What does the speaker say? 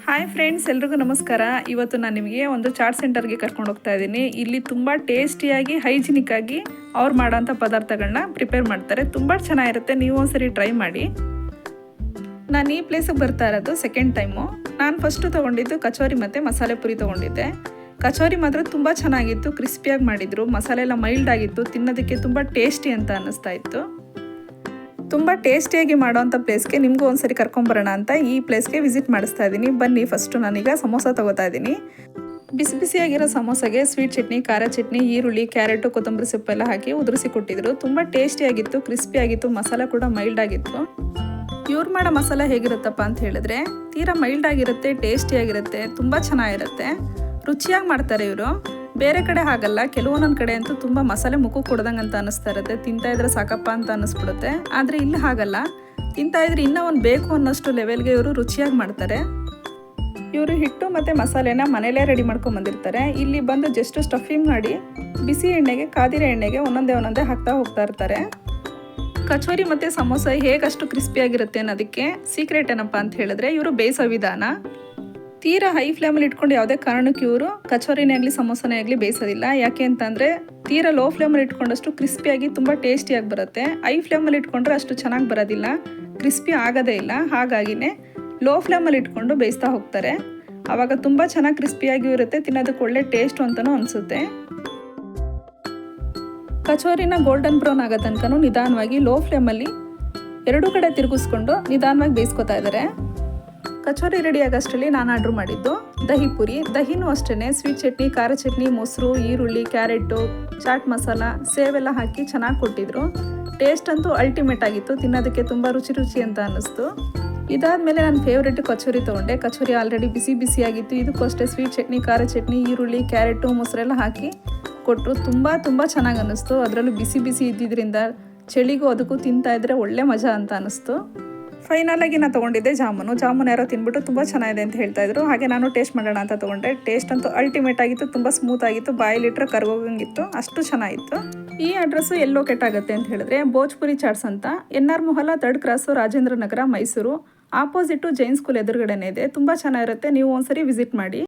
Hi friends, ಎಲ್ರಿಗೂ ನಮಸ್ಕಾರ. ಇವತ್ತು ನಾನು ನಿಮಗೆ ಒಂದು ಚಾಟ್ ಸೆಂಟರ್ಗೆ ಕರ್ಕೊಂಡು ಹೋಗ್ತಾ ಇದ್ದೀನಿ. ಇಲ್ಲಿ ತುಂಬ ಟೇಸ್ಟಿಯಾಗಿ ಹೈಜಿನಿಕ್ ಆಗಿ ಅವ್ರು ಮಾಡೋಂಥ ಪದಾರ್ಥಗಳನ್ನ ಪ್ರಿಪೇರ್ ಮಾಡ್ತಾರೆ. ತುಂಬ ಚೆನ್ನಾಗಿರುತ್ತೆ, ನೀವು ಒಂದ್ಸರಿ ಟ್ರೈ ಮಾಡಿ. ನಾನು ಈ ಪ್ಲೇಸಿಗೆ ಬರ್ತಾ ಇರೋದು ಸೆಕೆಂಡ್ ಟೈಮು. ನಾನು ಫಸ್ಟು ತೊಗೊಂಡಿದ್ದು ಕಚೋರಿ ಮತ್ತು ಮಸಾಲೆ ಪುರಿ ತೊಗೊಂಡಿದ್ದೆ. ಕಚೋರಿ ಮಾತ್ರ ತುಂಬ ಚೆನ್ನಾಗಿತ್ತು, ಕ್ರಿಸ್ಪಿಯಾಗಿ ಮಾಡಿದರು, ಮಸಾಲೆ ಎಲ್ಲ ಮೈಲ್ಡ್ ಆಗಿತ್ತು, ತಿನ್ನೋದಕ್ಕೆ ತುಂಬ ಟೇಸ್ಟಿ ಅಂತ ಅನ್ನಿಸ್ತಾ ಇತ್ತು. ತುಂಬ ಟೇಸ್ಟಿಯಾಗಿ ಮಾಡೋವಂಥ ಪ್ಲೇಸ್ಗೆ ನಿಮಗೂ ಒಂದ್ಸರಿ ಕರ್ಕೊಂಬರೋಣ ಅಂತ ಈ ಪ್ಲೇಸ್ಗೆ ವಿಸಿಟ್ ಮಾಡಿಸ್ತಾ ಇದ್ದೀನಿ. ಬನ್ನಿ, ಫಸ್ಟು ನಾನೀಗ ಸಮೋಸ ತೊಗೋತಾ ಇದ್ದೀನಿ. ಬಿಸಿ ಬಿಸಿಯಾಗಿರೋ ಸಮೋಸಗೆ ಸ್ವೀಟ್ ಚಟ್ನಿ, ಖಾರ ಚಟ್ನಿ, ಈರುಳ್ಳಿ, ಕ್ಯಾರೆಟು, ಕೊತ್ತಂಬರಿ ಸೊಪ್ಪೆಲ್ಲ ಹಾಕಿ ಉದುರಿಸಿ ಕೊಟ್ಟಿದ್ರು. ತುಂಬ ಟೇಸ್ಟಿಯಾಗಿತ್ತು, ಕ್ರಿಸ್ಪಿಯಾಗಿತ್ತು, ಮಸಾಲೆ ಕೂಡ ಮೈಲ್ಡ್ ಆಗಿತ್ತು. ಇವ್ರು ಮಾಡೋ ಮಸಾಲೆ ಹೇಗಿರುತ್ತಪ್ಪ ಅಂತ ಹೇಳಿದ್ರೆ ತೀರಾ ಮೈಲ್ಡ್ ಆಗಿರುತ್ತೆ, ಟೇಸ್ಟಿಯಾಗಿರುತ್ತೆ, ತುಂಬ ಚೆನ್ನಾಗಿರುತ್ತೆ, ರುಚಿಯಾಗಿ ಮಾಡ್ತಾರೆ ಇವರು. ಬೇರೆ ಕಡೆ ಹಾಗಲ್ಲ, ಕೆಲವೊಂದೊಂದು ಕಡೆ ಅಂತೂ ತುಂಬ ಮಸಾಲೆ ಮುಖಕ್ಕೆ ಕೊಡ್ದಂಗೆ ಅಂತ ಅನ್ನಿಸ್ತಾ ಇರುತ್ತೆ, ತಿಂತಾ ಇದ್ರೆ ಸಾಕಪ್ಪ ಅಂತ ಅನ್ನಿಸ್ಬಿಡುತ್ತೆ. ಆದರೆ ಇಲ್ಲಿ ಹಾಗಲ್ಲ, ತಿಂತಾ ಇದ್ರೆ ಇನ್ನೂ ಒಂದು ಬೇಕು ಅನ್ನೋಷ್ಟು ಲೆವೆಲ್ಗೆ ಇವರು ರುಚಿಯಾಗಿ ಮಾಡ್ತಾರೆ. ಇವರು ಹಿಟ್ಟು ಮತ್ತು ಮಸಾಲೆನ ಮನೇಲೇ ರೆಡಿ ಮಾಡ್ಕೊಂಬಂದಿರ್ತಾರೆ. ಇಲ್ಲಿ ಬಂದು ಜಸ್ಟ್ ಸ್ಟಫಿಂಗ್ ಮಾಡಿ ಬಿಸಿ ಎಣ್ಣೆಗೆ, ಕಾದಿರೋ ಎಣ್ಣೆಗೆ ಒಂದೊಂದೇ ಹಾಕ್ತಾ ಹೋಗ್ತಾ ಇರ್ತಾರೆ. ಕಚೋರಿ ಮತ್ತು ಸಮೋಸ ಹೇಗಷ್ಟು ಕ್ರಿಸ್ಪಿಯಾಗಿರುತ್ತೆ ಅನ್ನೋದಕ್ಕೆ ಸೀಕ್ರೆಟ್ ಏನಪ್ಪ ಅಂತ ಹೇಳಿದ್ರೆ ಇವರು ಬೇಯಿಸೋ ವಿಧಾನ. ತೀರಾ ಹೈ ಫ್ಲೇಮಲ್ಲಿ ಇಟ್ಕೊಂಡು ಯಾವುದೇ ಕಾರಣಕ್ಕೆ ಇವರು ಕಚೋರಿನೇ ಆಗಲಿ ಸಮೋಸನೇ ಆಗಲಿ ಬೇಯಿಸೋದಿಲ್ಲ. ಯಾಕೆ ಅಂತಂದರೆ ತೀರಾ ಲೋ ಫ್ಲೇಮಲ್ಲಿ ಇಟ್ಕೊಂಡಷ್ಟು ಕ್ರಿಸ್ಪಿಯಾಗಿ ತುಂಬ ಟೇಸ್ಟಿಯಾಗಿ ಬರುತ್ತೆ. ಹೈ ಫ್ಲೇಮಲ್ಲಿ ಇಟ್ಕೊಂಡ್ರೆ ಅಷ್ಟು ಚೆನ್ನಾಗಿ ಬರೋದಿಲ್ಲ, ಕ್ರಿಸ್ಪಿ ಆಗೋದೇ ಇಲ್ಲ. ಹಾಗಾಗಿನೇ ಲೋ ಫ್ಲೇಮಲ್ಲಿ ಇಟ್ಕೊಂಡು ಬೇಯಿಸ್ತಾ ಹೋಗ್ತಾರೆ. ಆವಾಗ ತುಂಬ ಚೆನ್ನಾಗಿ ಕ್ರಿಸ್ಪಿಯಾಗಿಯೂ ಇರುತ್ತೆ, ತಿನ್ನೋದಕ್ಕೆ ಒಳ್ಳೆ ಟೇಸ್ಟು ಅಂತಲೂ ಅನಿಸುತ್ತೆ. ಕಚೋರಿನ ಗೋಲ್ಡನ್ ಬ್ರೌನ್ ಆಗೋ ತನಕ ನಿಧಾನವಾಗಿ ಲೋ ಫ್ಲೇಮಲ್ಲಿ ಎರಡೂ ಕಡೆ ತಿರುಗಿಸ್ಕೊಂಡು ನಿಧಾನವಾಗಿ ಬೇಯಿಸ್ಕೊತಾ ಇದ್ದಾರೆ. ಕಚೋರಿ ರೆಡಿ ಆಗೋಷ್ಟರಲ್ಲಿ ನಾನು ಆರ್ಡ್ರ್ ಮಾಡಿದ್ದು ದಹಿ ಪುರಿ. ದಹಿನೂ ಅಷ್ಟೇ ಸ್ವೀಟ್ ಚಟ್ನಿ, ಖಾರ ಚಟ್ನಿ, ಮೊಸರು, ಈರುಳ್ಳಿ, ಕ್ಯಾರೆಟು, ಚಾಟ್ ಮಸಾಲ, ಸೇವೆಲ್ಲ ಹಾಕಿ ಚೆನ್ನಾಗಿ ಕೊಟ್ಟಿದ್ರು. ಟೇಸ್ಟ್ ಅಂತೂ ಅಲ್ಟಿಮೇಟ್ ಆಗಿತ್ತು, ತಿನ್ನೋದಕ್ಕೆ ತುಂಬ ರುಚಿ ಅಂತ ಅನ್ನಿಸ್ತು. ಇದಾದಮೇಲೆ ನನ್ನ ಫೇವ್ರೆಟ್ ಕಚೋರಿ ತೊಗೊಂಡೆ. ಕಚೋರಿ ಆಲ್ರೆಡಿ ಬಿಸಿ ಬಿಸಿಯಾಗಿತ್ತು. ಇದಕ್ಕೂ ಅಷ್ಟೇ ಸ್ವೀಟ್ ಚಟ್ನಿ, ಖಾರ ಚಟ್ನಿ, ಈರುಳ್ಳಿ, ಕ್ಯಾರೆಟು, ಮೊಸರೆಲ್ಲ ಹಾಕಿ ಕೊಟ್ಟರು. ತುಂಬ ಚೆನ್ನಾಗಿ ಅನ್ನಿಸ್ತು. ಅದರಲ್ಲೂ ಬಿಸಿ ಬಿಸಿ ಇದ್ದಿದ್ದರಿಂದ ಚಳಿಗೂ ಅದಕ್ಕೂ ತಿಂತಾ ಇದ್ರೆ ಒಳ್ಳೆ ಮಜಾ ಅಂತ ಅನ್ನಿಸ್ತು. ಫೈನಲಾಗಿ ನಾನು ತೊಗೊಂಡಿದ್ದೆ ಜಾಮೂನು ಯಾರೋ ತಿನ್ಬಿಟ್ಟು ತುಂಬ ಚೆನ್ನಾಗಿದೆ ಅಂತ ಹೇಳ್ತಾಯಿದ್ರು. ಹಾಗೆ ನಾನು ಟೇಸ್ಟ್ ಮಾಡೋಣ ಅಂತ ತೊಗೊಂಡೆ. ಟೇಸ್ಟ್ ಅಂತೂ ಅಲ್ಟಿಮೇಟ್ ಆಗಿತ್ತು, ತುಂಬ ಸ್ಮೂತ್ ಆಗಿತ್ತು, ಬಾಯಲ್ಲಿಟ್ಟರೆ ಕರ್ಗೋಗಂಗಿತ್ತು, ಅಷ್ಟು ಚೆನ್ನಾಗಿತ್ತು. ಈ ಅಡ್ರೆಸ್ಸು ಎಲ್ಲೋ ಕೆಟ್ಟಾಗುತ್ತೆ ಅಂತ ಹೇಳಿದ್ರೆ ಭೋಜ್ಪುರಿ ಚಾಟ್ಸ್ ಅಂತ, NR ಮೊಹಲ, 3rd ಕ್ರಾಸು, ರಾಜೇಂದ್ರ ನಗರ, ಮೈಸೂರು. ಆಪೋಸಿಟ್ಟು ಜೈನ್ ಸ್ಕೂಲ್ ಎದುರುಗಡೆನೇ ಇದೆ. ತುಂಬ ಚೆನ್ನಾಗಿರುತ್ತೆ, ನೀವು ಒಂದ್ಸರಿ ವಿಸಿಟ್ ಮಾಡಿ.